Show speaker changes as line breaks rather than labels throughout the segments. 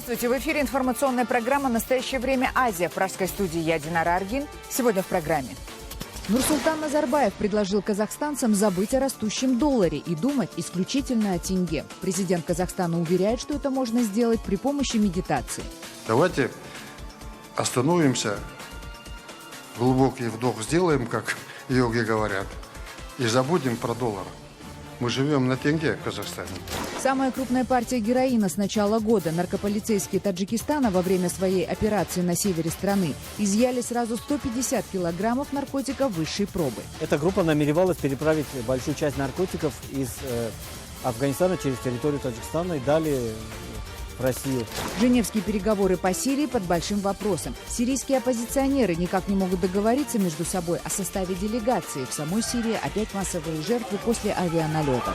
Здравствуйте. В эфире информационная программа «Настоящее время. Азия». В пражской студии я, Динара Аргин. Сегодня в программе. Нурсултан Назарбаев предложил казахстанцам забыть о растущем долларе и думать исключительно о тенге. Президент Казахстана уверяет, что это можно сделать при помощи медитации.
Давайте остановимся, глубокий вдох сделаем, как йоги говорят, и забудем про доллар. Мы живем на тенге в Казахстане.
Самая крупная партия героина с начала года. Наркополицейские Таджикистана во время своей операции на севере страны изъяли сразу 150 килограммов наркотиков высшей пробы.
Эта группа намеревалась переправить большую часть наркотиков из Афганистана через территорию Таджикистана и далее в Россию.
Женевские переговоры по Сирии под большим вопросом. Сирийские оппозиционеры никак не могут договориться между собой о составе делегации. В самой Сирии опять массовые жертвы после авианалетов.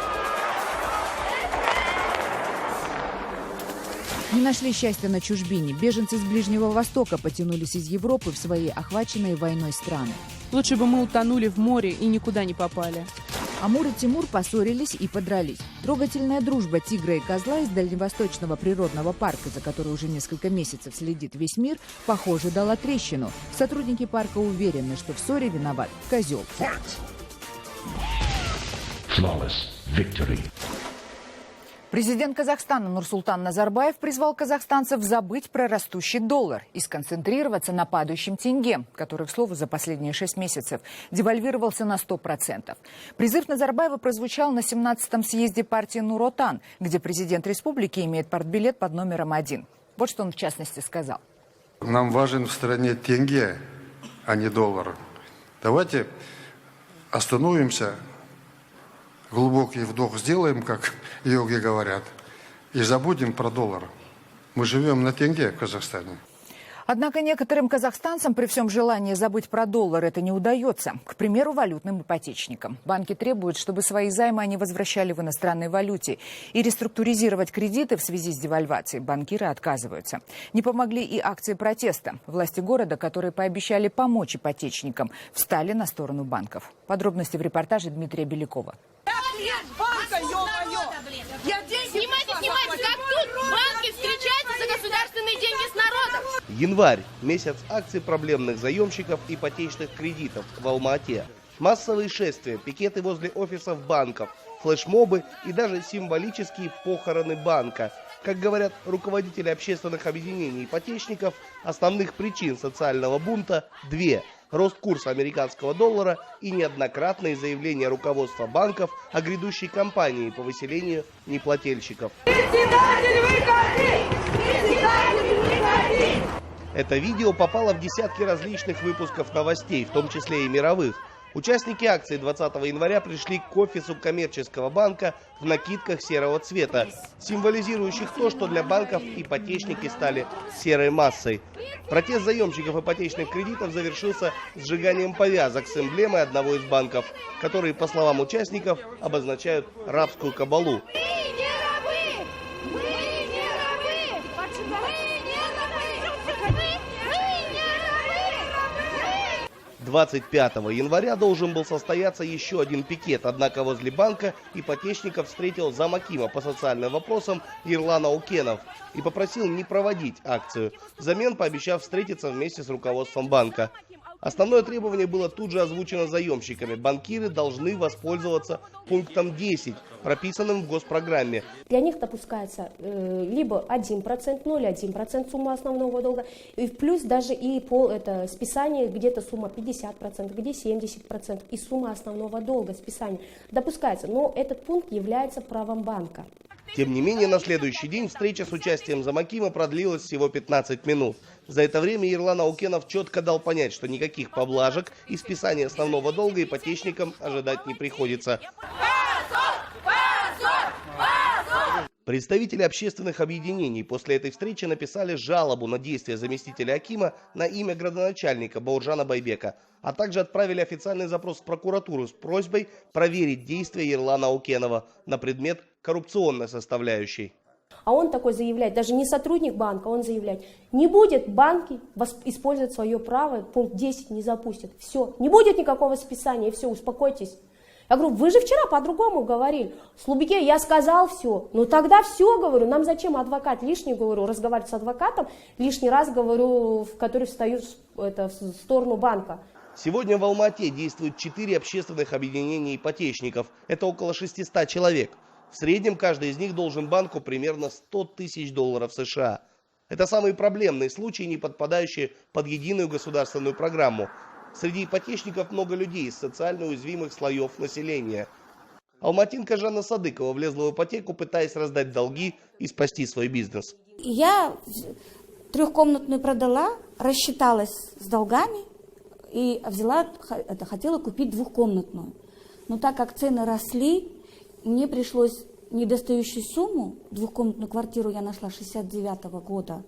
Не нашли счастья на чужбине. Беженцы с Ближнего Востока потянулись из Европы в свои охваченные войной страны.
Лучше бы мы утонули в море и никуда не попали.
Амур и Тимур поссорились и подрались. Трогательная дружба тигра и козла из Дальневосточного природного парка, за которой уже несколько месяцев следит весь мир, похоже, дала трещину. Сотрудники парка уверены, что в ссоре виноват козел. Президент Казахстана Нурсултан Назарбаев призвал казахстанцев забыть про растущий доллар и сконцентрироваться на падающем тенге, который, к слову, за последние 6 месяцев девальвировался на 100%. Призыв Назарбаева прозвучал на 17-м съезде партии Нур-Отан, где президент республики имеет партбилет под номером 1. Вот что он в частности сказал.
Нам важен в стране тенге, а не доллар. Давайте остановимся, глубокий вдох сделаем, как йоги говорят, и забудем про доллар. Мы живем на тенге в Казахстане.
Однако некоторым казахстанцам при всем желании забыть про доллар это не удается. К примеру, валютным ипотечникам. Банки требуют, чтобы свои займы они возвращали в иностранной валюте. И реструктуризировать кредиты в связи с девальвацией банкиры отказываются. Не помогли и акции протеста. Власти города, которые пообещали помочь ипотечникам, встали на сторону банков. Подробности в репортаже Дмитрия Белякова.
Снимайте, как тут банки встречаются за государственные деньги с народом.
Январь – месяц акций проблемных заемщиков ипотечных кредитов в Алма-Ате. Массовые шествия, пикеты возле офисов банков, флешмобы и даже символические похороны банка. Как говорят руководители общественных объединений ипотечников, основных причин социального бунта – две – рост курса американского доллара и неоднократные заявления руководства банков о грядущей кампании по выселению неплательщиков. Это видео попало в десятки различных выпусков новостей, в том числе и мировых. Участники акции 20 января пришли к офису коммерческого банка в накидках серого цвета, символизирующих то, что для банков ипотечники стали серой массой. Протест заемщиков ипотечных кредитов завершился сжиганием повязок с эмблемой одного из банков, которые, по словам участников, обозначают рабскую кабалу. 25 января должен был состояться еще один пикет, однако возле банка ипотечников встретил замакима по социальным вопросам Ерлан Аукенов и попросил не проводить акцию, взамен пообещав встретиться вместе с руководством банка. Основное требование было тут же озвучено заемщиками. Банкиры должны воспользоваться пунктом 10, прописанным в госпрограмме.
Для них допускается либо 1%, 0,1% суммы основного долга, и плюс даже и по списание где-то сумма 50%, где 70%, и сумма основного долга списания допускается. Но этот пункт является правом банка.
Тем не менее, на следующий день встреча с участием замакима продлилась всего 15 минут. За это время Ерлан Аукенов четко дал понять, что никаких поблажек и списания основного долга ипотечникам ожидать не приходится. Представители общественных объединений после этой встречи написали жалобу на действия заместителя акима на имя градоначальника Бауыржана Байбека, а также отправили официальный запрос в прокуратуру с просьбой проверить действия Ерлана Аукенова на предмет коррупционной составляющей.
А он такой заявляет, даже не сотрудник банка, он заявляет, не будет банки использовать свое право, пункт 10 не запустят. Все, не будет никакого списания, и все, успокойтесь. Я говорю, вы же вчера по-другому говорили. Слубике, я сказал все. Ну тогда все, говорю, нам зачем адвокат лишний, говорю, разговаривать с адвокатом, лишний раз, говорю, в который встают в сторону банка.
Сегодня в Алма-Ате действуют 4 общественных объединения ипотечников. Это около 600 человек. В среднем каждый из них должен банку примерно 100 тысяч долларов США. Это самые проблемные случаи, не подпадающие под единую государственную программу. Среди ипотечников много людей из социально уязвимых слоев населения. Алматинка Жанна Садыкова влезла в ипотеку, пытаясь раздать долги и спасти свой бизнес.
Я трехкомнатную продала, рассчиталась с долгами и хотела купить двухкомнатную. Но так как цены росли, мне пришлось недостающую сумму, двухкомнатную квартиру я нашла 69-го года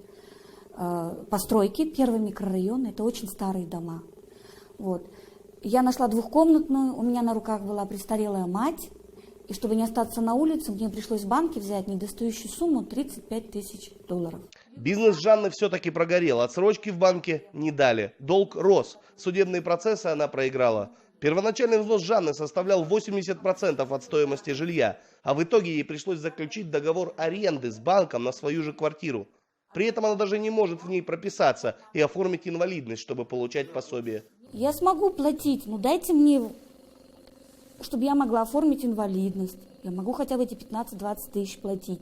постройки, первый микрорайон, это очень старые дома. Вот. Я нашла двухкомнатную, у меня на руках была престарелая мать, и чтобы не остаться на улице, мне пришлось в банке взять недостающую сумму 35 тысяч долларов.
Бизнес Жанны все-таки прогорел, отсрочки в банке не дали, долг рос, судебные процессы она проиграла. Первоначальный взнос Жанны составлял 80% от стоимости жилья, а в итоге ей пришлось заключить договор аренды с банком на свою же квартиру. При этом она даже не может в ней прописаться и оформить инвалидность, чтобы получать пособие.
Я смогу платить, но дайте мне, чтобы я могла оформить инвалидность. Я могу хотя бы эти 15-20 тысяч платить.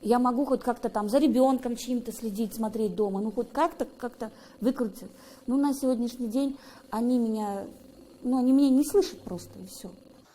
Я могу хоть как-то там за ребенком чьим-то следить, смотреть дома, ну хоть как-то выкрутить. Ну на сегодняшний день они меня не слышат просто, и все.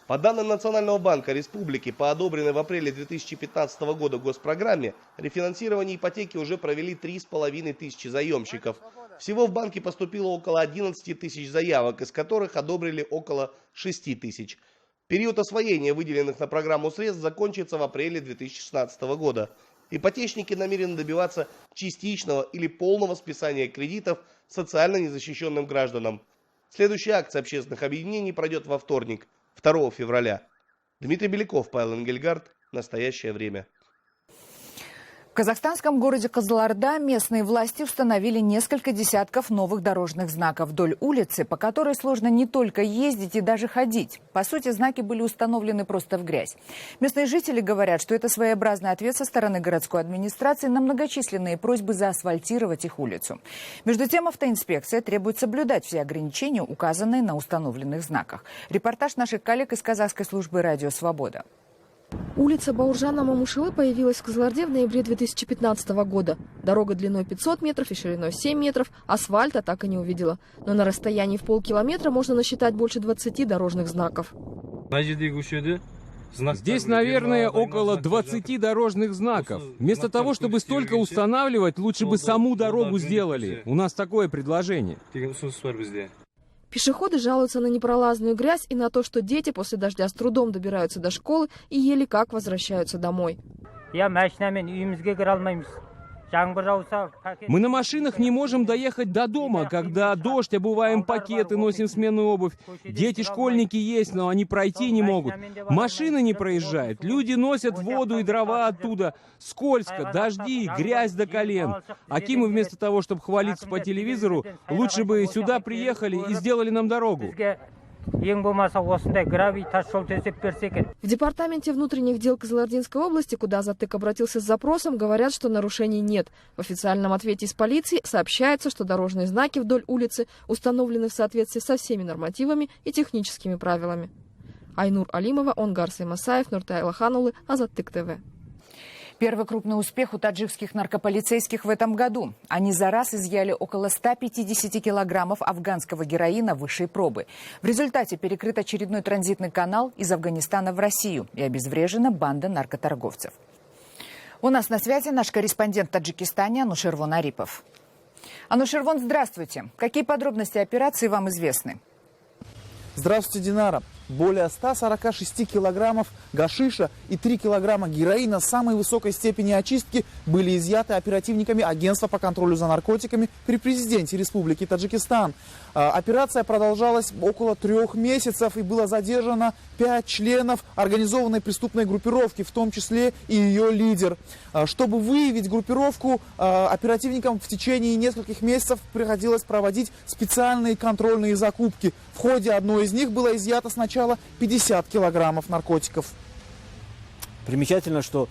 По данным Национального банка Республики, по одобренной в апреле 2015 года госпрограмме, рефинансирование ипотеки уже провели 3500 заемщиков. Всего в банке поступило около 11 тысяч заявок, из которых одобрили около 6 тысяч. Период освоения выделенных на программу средств закончится в апреле 2016 года. Ипотечники намерены добиваться частичного или полного списания кредитов социально незащищенным гражданам. Следующая акция общественных объединений пройдет во вторник, 2 февраля. Дмитрий Беляков, Павел Энгельгард. Настоящее время.
В казахстанском городе Кызылорда местные власти установили несколько десятков новых дорожных знаков вдоль улицы, по которой сложно не только ездить и даже ходить. По сути, знаки были установлены просто в грязь. Местные жители говорят, что это своеобразный ответ со стороны городской администрации на многочисленные просьбы заасфальтировать их улицу. Между тем, автоинспекция требует соблюдать все ограничения, указанные на установленных знаках. Репортаж наших коллег из казахской службы «Радио Свобода».
Улица Бауржана Мамушевой появилась в Кызылорде в ноябре 2015 года. Дорога длиной 500 метров и шириной 7 метров, асфальта так и не увидела. Но на расстоянии в полкилометра можно насчитать больше 20 дорожных знаков.
Здесь, наверное, около 20 дорожных знаков. Вместо того, чтобы столько устанавливать, лучше бы саму дорогу сделали. У нас такое предложение.
Пешеходы жалуются на непролазную грязь и на то, что дети после дождя с трудом добираются до школы и еле как возвращаются домой.
Мы на машинах не можем доехать до дома. Когда дождь, обуваем пакеты, носим сменную обувь. Дети, школьники есть, но они пройти не могут. Машины не проезжают. Люди носят воду и дрова оттуда. Скользко, дожди, грязь до колен. Акимы вместо того, чтобы хвалиться по телевизору, лучше бы сюда приехали и сделали нам дорогу.
В департаменте внутренних дел Кызылординской области, куда Затык обратился с запросом, говорят, что нарушений нет. В официальном ответе из полиции сообщается, что дорожные знаки вдоль улицы установлены в соответствии со всеми нормативами и техническими правилами. Айнур Алимова, Онгар Саймасаев, Нуртай Лоханулы, Азаттык ТВ.
Первый крупный успех у таджикских наркополицейских в этом году. Они за раз изъяли около 150 килограммов афганского героина высшей пробы. В результате перекрыт очередной транзитный канал из Афганистана в Россию и обезврежена банда наркоторговцев. У нас на связи наш корреспондент в Таджикистане Анушервон Арипов. Анушервон, здравствуйте. Какие подробности операции вам известны?
Здравствуйте, Динара. Более 146 килограммов гашиша и 3 килограмма героина самой высокой степени очистки были изъяты оперативниками Агентства по контролю за наркотиками при президенте Республики Таджикистан. Операция продолжалась около 3 месяцев и было задержано 5 членов организованной преступной группировки, в том числе и ее лидер. Чтобы выявить группировку, оперативникам в течение нескольких месяцев приходилось проводить специальные контрольные закупки. В ходе одной из них было изъято сначала начала 50 килограммов наркотиков.
Примечательно, что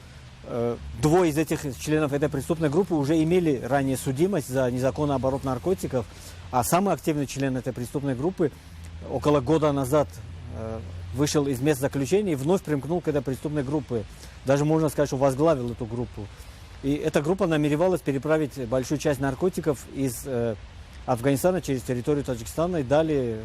двое из этих членов этой преступной группы уже имели ранее судимость за незаконный оборот наркотиков, а самый активный член этой преступной группы около года назад вышел из мест заключения и вновь примкнул к этой преступной группе. Даже можно сказать, что возглавил эту группу. И эта группа намеревалась переправить большую часть наркотиков из Афганистана через территорию Таджикистана и далее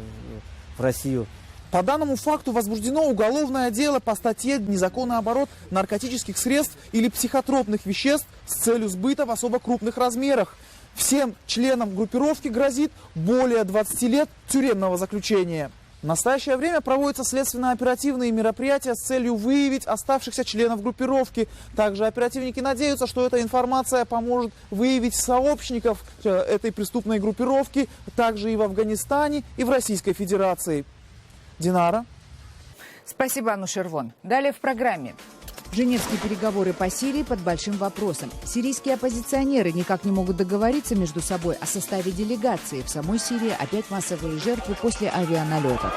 в Россию.
По данному факту возбуждено уголовное дело по статье «Незаконный оборот наркотических средств или психотропных веществ с целью сбыта в особо крупных размерах». Всем членам группировки грозит более 20 лет тюремного заключения. В настоящее время проводятся следственно-оперативные мероприятия с целью выявить оставшихся членов группировки. Также оперативники надеются, что эта информация поможет выявить сообщников этой преступной группировки также и в Афганистане, и в Российской Федерации. Динара.
Спасибо, Анну Шервон. Далее в программе. Женевские переговоры по Сирии под большим вопросом. Сирийские оппозиционеры никак не могут договориться между собой о составе делегации. В самой Сирии опять массовые жертвы после авианалетов.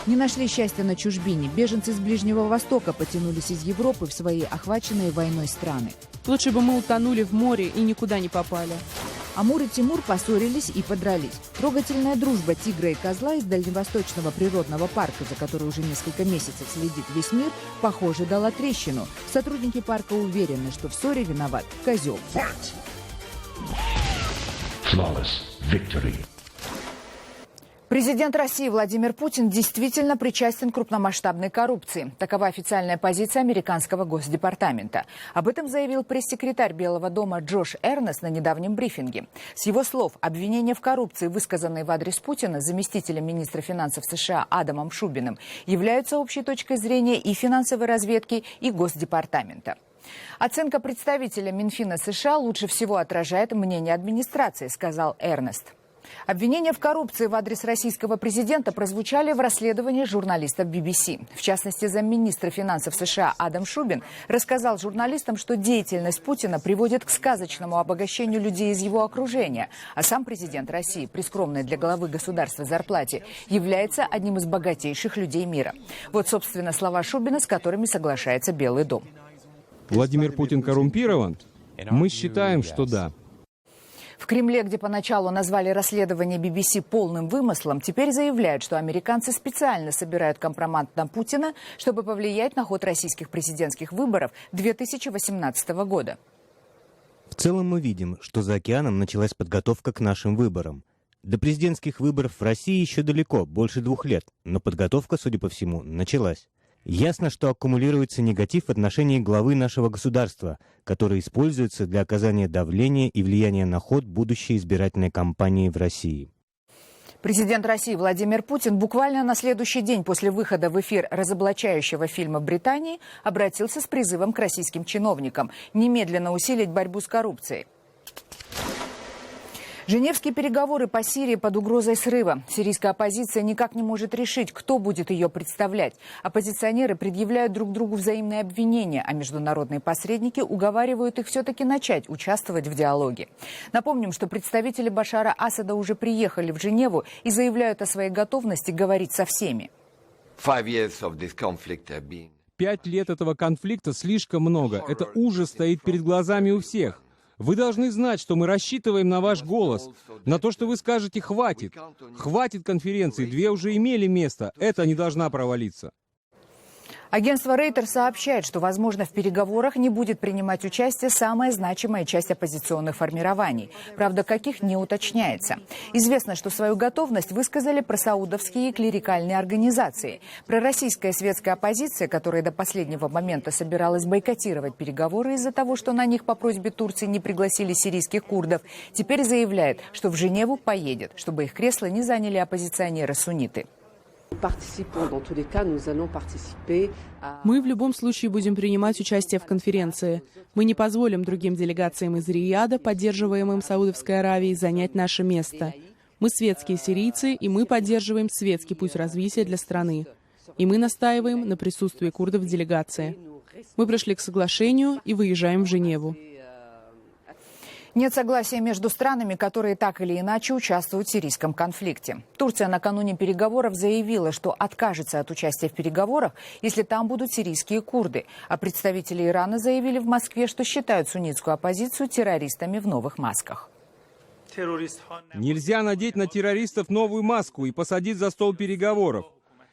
Не нашли счастья на чужбине. Беженцы с Ближнего Востока потянулись из Европы в свои охваченные войной страны.
Лучше бы мы утонули в море и никуда не попали.
Амур и Тимур поссорились и подрались. Трогательная дружба тигра и козла из Дальневосточного природного парка, за которой уже несколько месяцев следит весь мир, похоже, дала трещину. Сотрудники парка уверены, что в ссоре виноват козел. Президент России Владимир Путин действительно причастен к крупномасштабной коррупции. Такова официальная позиция американского Госдепартамента. Об этом заявил пресс-секретарь Белого дома Джош Эрнест на недавнем брифинге. С его слов, обвинения в коррупции, высказанные в адрес Путина заместителем министра финансов США Адамом Шубиным, являются общей точкой зрения и финансовой разведки, и Госдепартамента. Оценка представителя Минфина США лучше всего отражает мнение администрации, сказал Эрнест. Обвинения в коррупции в адрес российского президента прозвучали в расследовании журналистов BBC. В частности, замминистра финансов США Адам Шубин рассказал журналистам, что деятельность Путина приводит к сказочному обогащению людей из его окружения, а сам президент России, при скромной для главы государства зарплате, является одним из богатейших людей мира. Вот, собственно, слова Шубина, с которыми соглашается Белый дом.
Владимир Путин коррумпирован? Мы считаем, что да.
В Кремле, где поначалу назвали расследование BBC полным вымыслом, теперь заявляют, что американцы специально собирают компромат на Путина, чтобы повлиять на ход российских президентских выборов 2018 года.
В целом мы видим, что за океаном началась подготовка к нашим выборам. До президентских выборов в России еще далеко, больше 2 лет, но подготовка, судя по всему, началась. Ясно, что аккумулируется негатив в отношении главы нашего государства, который используется для оказания давления и влияния на ход будущей избирательной кампании в России.
Президент России Владимир Путин буквально на следующий день после выхода в эфир разоблачающего фильма в Британии обратился с призывом к российским чиновникам немедленно усилить борьбу с коррупцией. Женевские переговоры по Сирии под угрозой срыва. Сирийская оппозиция никак не может решить, кто будет ее представлять. Оппозиционеры предъявляют друг другу взаимные обвинения, а международные посредники уговаривают их все-таки начать участвовать в диалоге. Напомним, что представители Башара Асада уже приехали в Женеву и заявляют о своей готовности говорить со всеми.
5 лет этого конфликта слишком много. Это ужас стоит перед глазами у всех. Вы должны знать, что мы рассчитываем на ваш голос, на то, что вы скажете «хватит». Хватит конференций, 2 уже имели место, это не должна провалиться.
Агентство Рейтер сообщает, что, возможно, в переговорах не будет принимать участие самая значимая часть оппозиционных формирований. Правда, каких не уточняется. Известно, что свою готовность высказали просаудовские клерикальные организации. Пророссийская светская оппозиция, которая до последнего момента собиралась бойкотировать переговоры из-за того, что на них по просьбе Турции не пригласили сирийских курдов, теперь заявляет, что в Женеву поедет, чтобы их кресла не заняли оппозиционеры-сунниты.
Мы в любом случае будем принимать участие в конференции. Мы не позволим другим делегациям из Рияда, поддерживаемым Саудовской Аравией, занять наше место. Мы светские сирийцы, и мы поддерживаем светский путь развития для страны. И мы настаиваем на присутствии курдов в делегации. Мы пришли к соглашению и выезжаем в Женеву.
Нет согласия между странами, которые так или иначе участвуют в сирийском конфликте. Турция накануне переговоров заявила, что откажется от участия в переговорах, если там будут сирийские курды. А представители Ирана заявили в Москве, что считают суннитскую оппозицию террористами в новых масках.
Нельзя надеть на террористов новую маску и посадить за стол переговоров.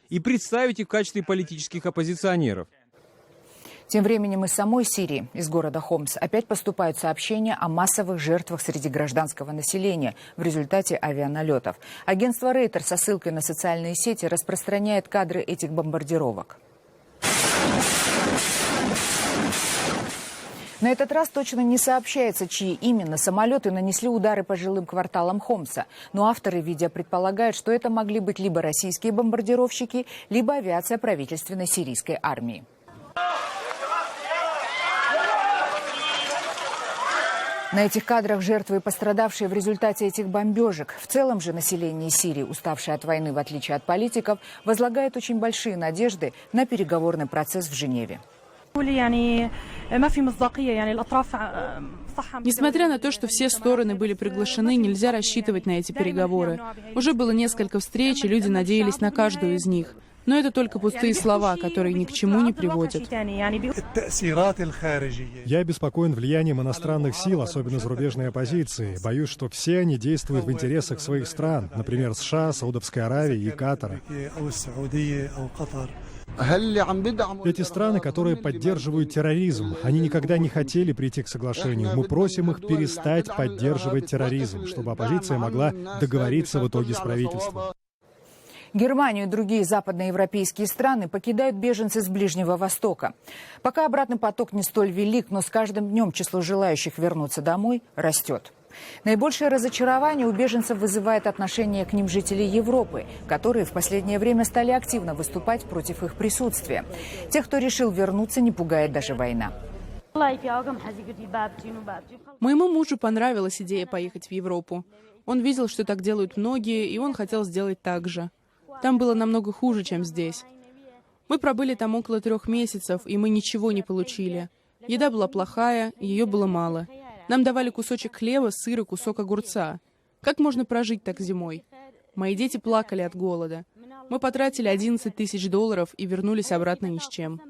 И представить их в качестве политических оппозиционеров.
Тем временем из самой Сирии, из города Хомс, опять поступают сообщения о массовых жертвах среди гражданского населения в результате авианалетов. Агентство Рейтер со ссылкой на социальные сети распространяет кадры этих бомбардировок. На этот раз точно не сообщается, чьи именно самолеты нанесли удары по жилым кварталам Хомса. Но авторы видео предполагают, что это могли быть либо российские бомбардировщики, либо авиация правительственной сирийской армии. На этих кадрах жертвы и пострадавшие в результате этих бомбежек. В целом же население Сирии, уставшее от войны в отличие от политиков, возлагает очень большие надежды на переговорный процесс в Женеве.
Несмотря на то, что все стороны были приглашены, нельзя рассчитывать на эти переговоры. Уже было несколько встреч, и люди надеялись на каждую из них. Но это только пустые слова, которые ни к чему не приводят.
Я обеспокоен влиянием иностранных сил, особенно зарубежной оппозиции. Боюсь, что все они действуют в интересах своих стран, например, США, Саудовской Аравии и Катара. Эти страны, которые поддерживают терроризм, они никогда не хотели прийти к соглашению. Мы просим их перестать поддерживать терроризм, чтобы оппозиция могла договориться в итоге с правительством.
Германию и другие западноевропейские страны покидают беженцы с Ближнего Востока. Пока обратный поток не столь велик, но с каждым днем число желающих вернуться домой растет. Наибольшее разочарование у беженцев вызывает отношение к ним жителей Европы, которые в последнее время стали активно выступать против их присутствия. Тех, кто решил вернуться, не пугает даже война.
Моему мужу понравилась идея поехать в Европу. Он видел, что так делают многие, и он хотел сделать так же. Там было намного хуже, чем здесь. Мы пробыли там около 3 месяцев, и мы ничего не получили. Еда была плохая, ее было мало. Нам давали кусочек хлеба, сыр и кусок огурца. Как можно прожить так зимой? Мои дети плакали от голода. Мы потратили $11 тысяч и вернулись обратно ни с чем.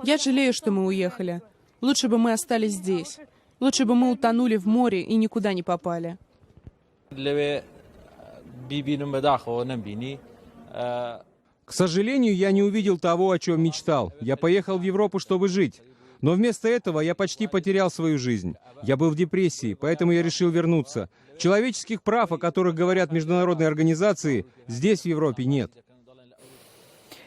Я жалею, что мы уехали. Лучше бы мы остались здесь. Лучше бы мы утонули в море и никуда не попали.
К сожалению, я не увидел того, о чем мечтал. Я поехал в Европу, чтобы жить. Но вместо этого я почти потерял свою жизнь. Я был в депрессии, поэтому я решил вернуться. Человеческих прав, о которых говорят международные организации, здесь, в Европе, нет.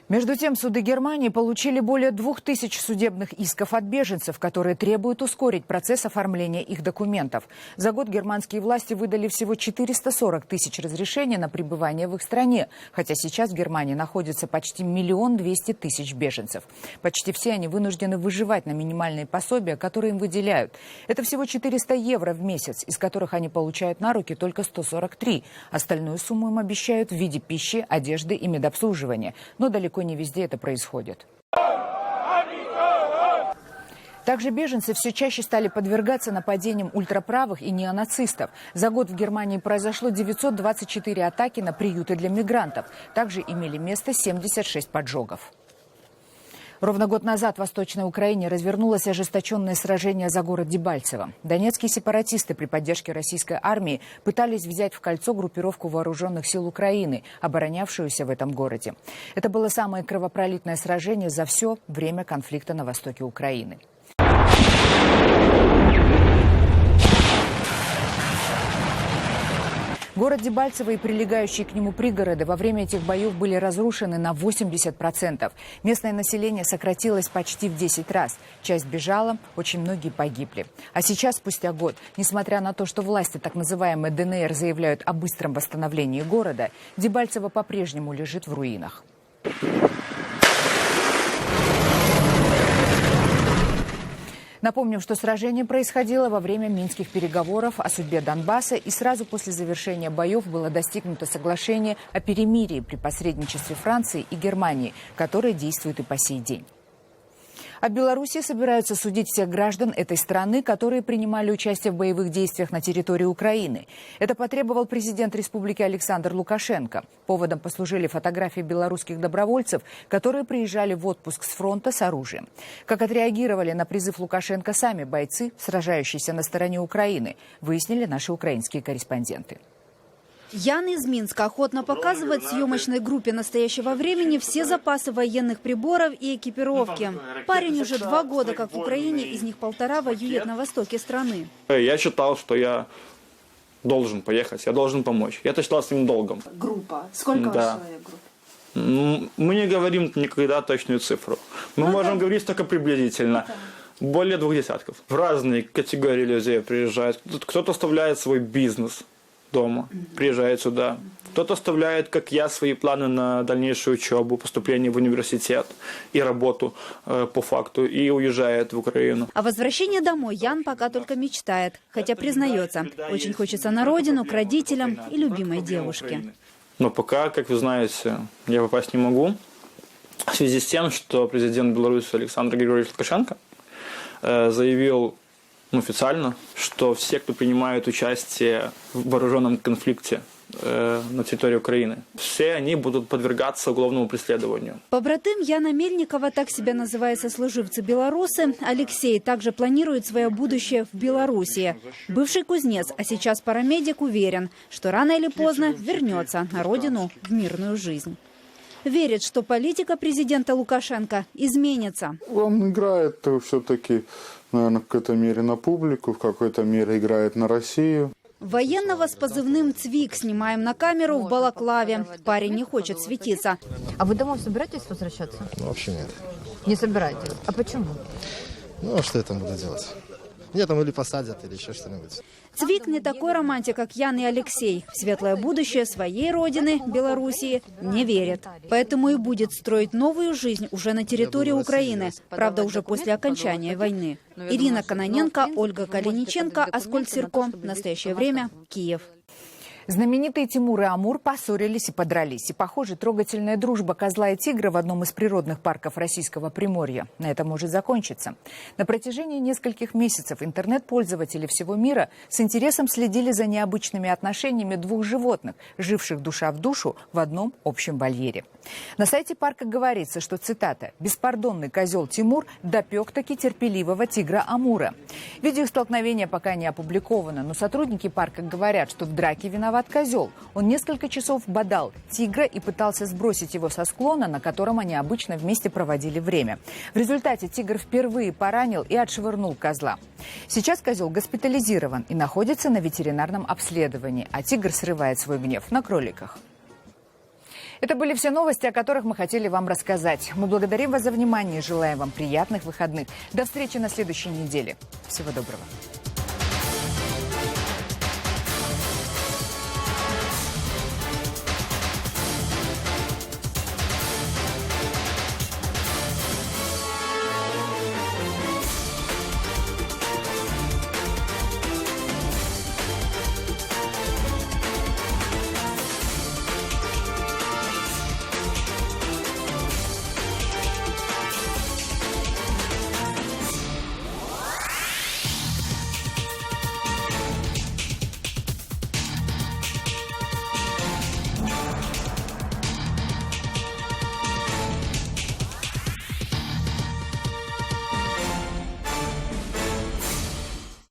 Между тем, суды Германии получили более 2000 судебных исков от беженцев, которые требуют ускорить процесс оформления их документов. За год германские власти выдали всего 440 тысяч разрешений на пребывание в их стране, хотя сейчас в Германии находится почти 1 200 000 беженцев. Почти все они вынуждены выживать на минимальные пособия, которые им выделяют. Это всего 400 евро в месяц, из которых они получают на руки только 143. Остальную сумму им обещают в виде пищи, одежды и медобслуживания. Но далеко не везде это происходит. Также беженцы все чаще стали подвергаться нападениям ультраправых и неонацистов. За год в Германии произошло 924 атаки на приюты для мигрантов. Также имели место 76 поджогов. Ровно год назад в Восточной Украине развернулось ожесточенное сражение за город Дебальцево. Донецкие сепаратисты при поддержке российской армии пытались взять в кольцо группировку вооруженных сил Украины, оборонявшуюся в этом городе. Это было самое кровопролитное сражение за все время конфликта на востоке Украины. Город Дебальцево и прилегающие к нему пригороды во время этих боев были разрушены на 80%. Местное население сократилось почти в 10 раз. Часть бежала, очень многие погибли. А сейчас, спустя год, несмотря на то, что власти так называемой ДНР заявляют о быстром восстановлении города, Дебальцево по-прежнему лежит в руинах. Напомним, что сражение происходило во время минских переговоров о судьбе Донбасса, и сразу после завершения боев было достигнуто соглашение о перемирии при посредничестве Франции и Германии, которое действует и по сей день. А в Беларуси собираются судить всех граждан этой страны, которые принимали участие в боевых действиях на территории Украины. Это потребовал президент республики Александр Лукашенко. Поводом послужили фотографии белорусских добровольцев, которые приезжали в отпуск с фронта с оружием. Как отреагировали на призыв Лукашенко сами бойцы, сражающиеся на стороне Украины, выяснили наши украинские корреспонденты.
Ян из Минска охотно показывает съемочной группе настоящего времени все запасы военных приборов и экипировки. Парень уже 2 года как в Украине, из них 1,5 воюет на востоке страны.
Я считал, что я должен поехать, я должен помочь. Я это считал своим долгом.
Группа. Сколько ваш человек групп?
Мы не говорим никогда точную цифру. Мы можем говорить только приблизительно. Более 2 десятков. В разные категории людей приезжают. Кто-то оставляет свой бизнес дома, приезжает сюда. Кто-то оставляет, как я, свои планы на дальнейшую учебу, поступление в университет и работу по факту, и уезжает в Украину.
О возвращении домой Ян пока только мечтает, хотя признается, очень хочется на родину, к родителям и любимой девушке.
Но пока, как вы знаете, я попасть не могу, в связи с тем, что президент Беларуси Александр Григорьевич Лукашенко заявил официально, что все, кто принимает участие в вооруженном конфликте на территории Украины, все они будут подвергаться уголовному преследованию.
Побратым Яна Мельникова, так себя называют сослуживцы-белорусы, Алексей также планирует свое будущее в Белоруссии. Бывший кузнец, а сейчас парамедик, уверен, что рано или поздно вернется на родину в мирную жизнь. Верит, что политика президента Лукашенко изменится.
Он играет все-таки, наверное, в какой-то мере на публику, в какой-то мере играет на Россию.
Военного с позывным «Цвик» снимаем на камеру в балаклаве. Парень не хочет светиться.
А вы домой собираетесь возвращаться?
Вообще нет.
Не собираетесь? А почему?
Ну, а что я там буду делать? Меня там или посадят, или еще что-нибудь.
Цвик не такой романтик, как Ян и Алексей. В светлое будущее своей родины, Белоруссии, не верит. Поэтому и будет строить новую жизнь уже на территории Украины. Правда, уже после окончания войны. Ирина Кононенко, Ольга Калиниченко, Аскольд Сирко. В настоящее время Киев.
Знаменитые Тимур и Амур поссорились и подрались. И, похоже, трогательная дружба козла и тигра в одном из природных парков российского Приморья на этом может закончиться. На протяжении нескольких месяцев интернет-пользователи всего мира с интересом следили за необычными отношениями 2 животных, живших душа в душу в одном общем вольере. На сайте парка говорится, что, цитата, «беспардонный козел Тимур допек-таки терпеливого тигра Амура». Видео столкновения пока не опубликовано, но сотрудники парка говорят, что в драке виноват козел. Он несколько часов бодал тигра и пытался сбросить его со склона, на котором они обычно вместе проводили время. В результате тигр впервые поранил и отшвырнул козла. Сейчас козел госпитализирован и находится на ветеринарном обследовании, а тигр срывает свой гнев на кроликах. Это были все новости, о которых мы хотели вам рассказать. Мы благодарим вас за внимание и желаем вам приятных выходных. До встречи на следующей неделе. Всего доброго.